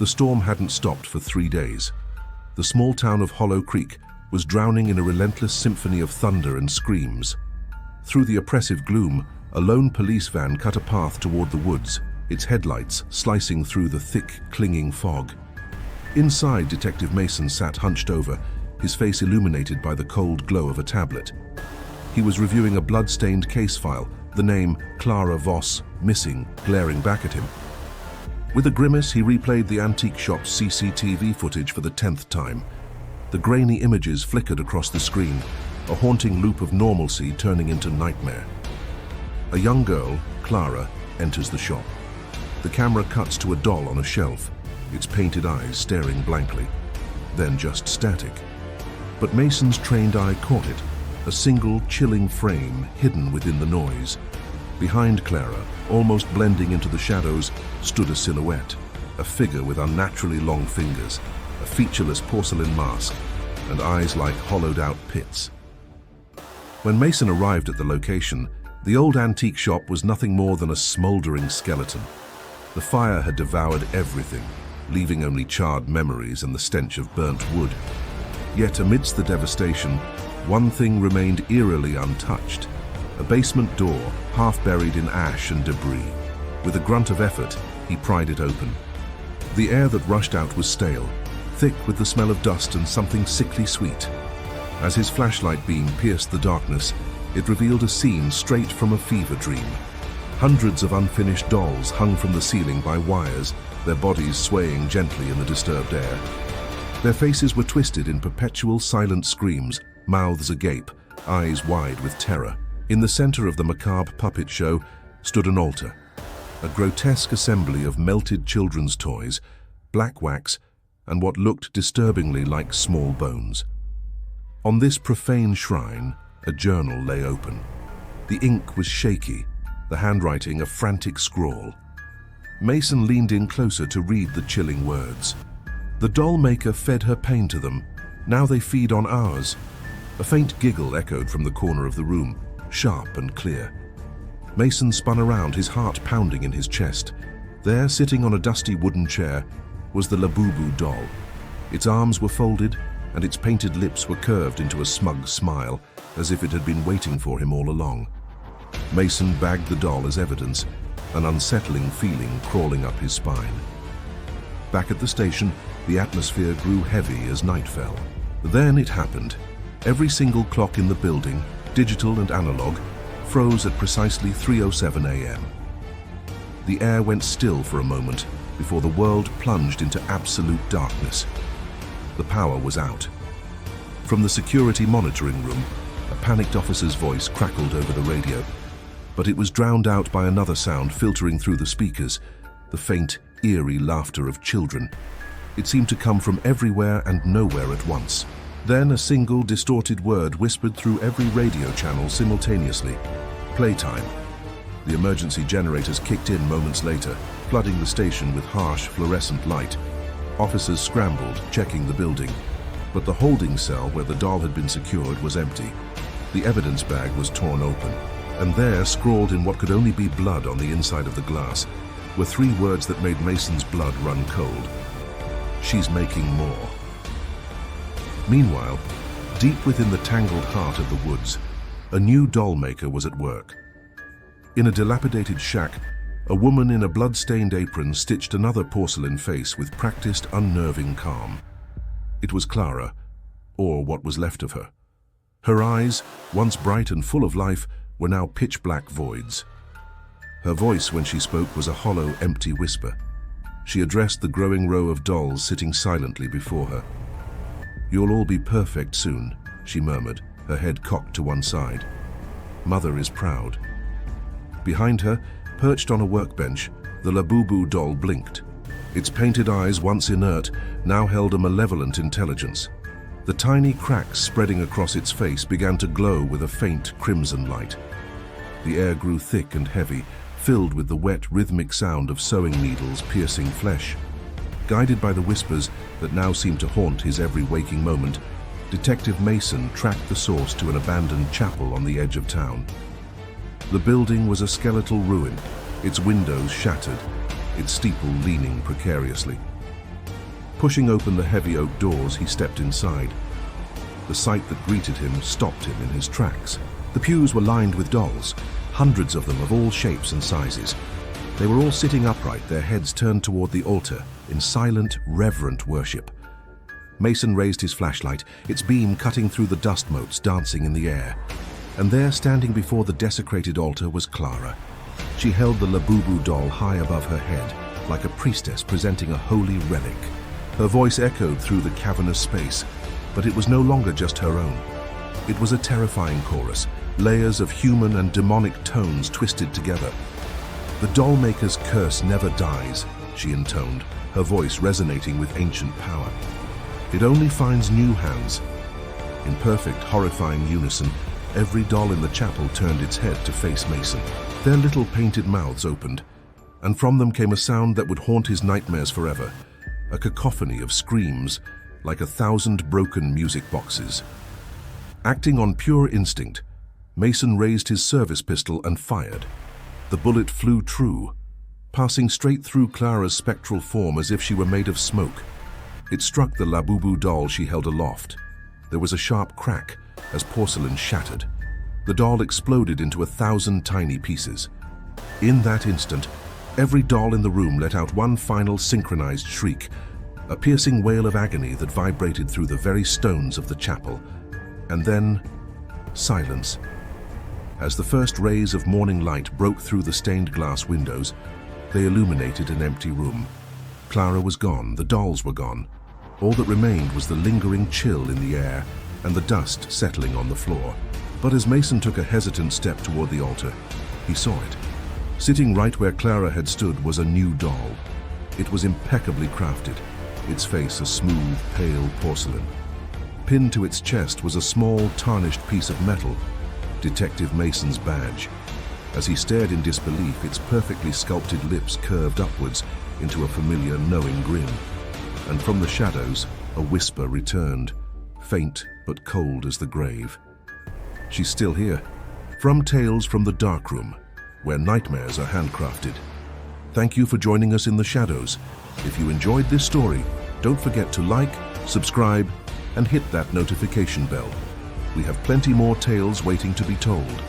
The storm hadn't stopped for 3 days. The small town of Hollow Creek was drowning in a relentless symphony of thunder and screams. Through the oppressive gloom, a lone police van cut a path toward the woods, its headlights slicing through the thick, clinging fog. Inside, Detective Mason sat hunched over, his face illuminated by the cold glow of a tablet. He was reviewing a blood-stained case file, the name Clara Voss, missing, glaring back at him. With a grimace, he replayed the antique shop's CCTV footage for the 10th time. The grainy images flickered across the screen, a haunting loop of normalcy turning into nightmare. A young girl, Clara, enters the shop. The camera cuts to a doll on a shelf, its painted eyes staring blankly, then just static. But Mason's trained eye caught it, a single chilling frame hidden within the noise. Behind Clara, almost blending into the shadows, stood a silhouette, a figure with unnaturally long fingers, a featureless porcelain mask, and eyes like hollowed-out pits. When Mason arrived at the location, the old antique shop was nothing more than a smoldering skeleton. The fire had devoured everything, leaving only charred memories and the stench of burnt wood. Yet amidst the devastation, one thing remained eerily untouched: a basement door, half buried in ash and debris. With a grunt of effort, he pried it open. The air that rushed out was stale, thick with the smell of dust and something sickly sweet. As his flashlight beam pierced the darkness, it revealed a scene straight from a fever dream. Hundreds of unfinished dolls hung from the ceiling by wires, their bodies swaying gently in the disturbed air. Their faces were twisted in perpetual silent screams, mouths agape, eyes wide with terror. In the center of the macabre puppet show stood an altar, a grotesque assembly of melted children's toys, black wax, and what looked disturbingly like small bones. On this profane shrine, a journal lay open. The ink was shaky, the handwriting a frantic scrawl. Mason leaned in closer to read the chilling words. The Dollmaker fed her pain to them. Now they feed on ours. A faint giggle echoed from the corner of the room, sharp and clear. Mason spun around, his heart pounding in his chest. There, sitting on a dusty wooden chair, was the Labubu doll. Its arms were folded, and its painted lips were curved into a smug smile, as if it had been waiting for him all along. Mason bagged the doll as evidence, an unsettling feeling crawling up his spine. Back at the station, the atmosphere grew heavy as night fell. Then it happened. Every single clock in the building, digital and analog, froze at precisely 3:07 a.m. The air went still for a moment before the world plunged into absolute darkness. The power was out. From the security monitoring room, a panicked officer's voice crackled over the radio, but it was drowned out by another sound filtering through the speakers, the faint, eerie laughter of children. It seemed to come from everywhere and nowhere at once. Then a single, distorted word whispered through every radio channel simultaneously: playtime. The emergency generators kicked in moments later, flooding the station with harsh, fluorescent light. Officers scrambled, checking the building, but the holding cell where the doll had been secured was empty. The evidence bag was torn open, and there, scrawled in what could only be blood on the inside of the glass, were 3 words that made Mason's blood run cold: "She's making more." Meanwhile, deep within the tangled heart of the woods, a new dollmaker was at work. In a dilapidated shack, a woman in a blood-stained apron stitched another porcelain face with practiced, unnerving calm. It was Clara, or what was left of her. Her eyes, once bright and full of life, were now pitch-black voids. Her voice, when she spoke, was a hollow, empty whisper. She addressed the growing row of dolls sitting silently before her. "You'll all be perfect soon," she murmured, her head cocked to one side. "Mother is proud." Behind her, perched on a workbench, the Labubu doll blinked. Its painted eyes, once inert, now held a malevolent intelligence. The tiny cracks spreading across its face began to glow with a faint crimson light. The air grew thick and heavy, filled with the wet, rhythmic sound of sewing needles piercing flesh. Guided by the whispers that now seemed to haunt his every waking moment, Detective Mason tracked the source to an abandoned chapel on the edge of town. The building was a skeletal ruin, its windows shattered, its steeple leaning precariously. Pushing open the heavy oak doors, he stepped inside. The sight that greeted him stopped him in his tracks. The pews were lined with dolls, hundreds of them of all shapes and sizes. They were all sitting upright, their heads turned toward the altar in silent, reverent worship. Mason raised his flashlight, its beam cutting through the dust motes dancing in the air. And there, standing before the desecrated altar, was Clara. She held the Labubu doll high above her head, like a priestess presenting a holy relic. Her voice echoed through the cavernous space, but it was no longer just her own. It was a terrifying chorus, layers of human and demonic tones twisted together. "The Dollmaker's curse never dies," she intoned, her voice resonating with ancient power. "It only finds new hands." In perfect, horrifying unison, every doll in the chapel turned its head to face Mason. Their little painted mouths opened, and from them came a sound that would haunt his nightmares forever, a cacophony of screams, like 1,000 broken music boxes. Acting on pure instinct, Mason raised his service pistol and fired. The bullet flew true, passing straight through Clara's spectral form as if she were made of smoke. It struck the Labubu doll she held aloft. There was a sharp crack as porcelain shattered. The doll exploded into 1,000 tiny pieces. In that instant, every doll in the room let out one final synchronized shriek, a piercing wail of agony that vibrated through the very stones of the chapel. And then, silence. As the first rays of morning light broke through the stained glass windows, they illuminated an empty room. Clara was gone, the dolls were gone. All that remained was the lingering chill in the air and the dust settling on the floor. But as Mason took a hesitant step toward the altar, he saw it. Sitting right where Clara had stood was a new doll. It was impeccably crafted, its face a smooth, pale porcelain. Pinned to its chest was a small, tarnished piece of metal, Detective Mason's badge. As he stared in disbelief, its perfectly sculpted lips curved upwards into a familiar, knowing grin. And from the shadows, a whisper returned, faint but cold as the grave. "She's still here." From Tales from the Darkroom, where nightmares are handcrafted. Thank you for joining us in the shadows. If you enjoyed this story, don't forget to like, subscribe, and hit that notification bell. We have plenty more tales waiting to be told.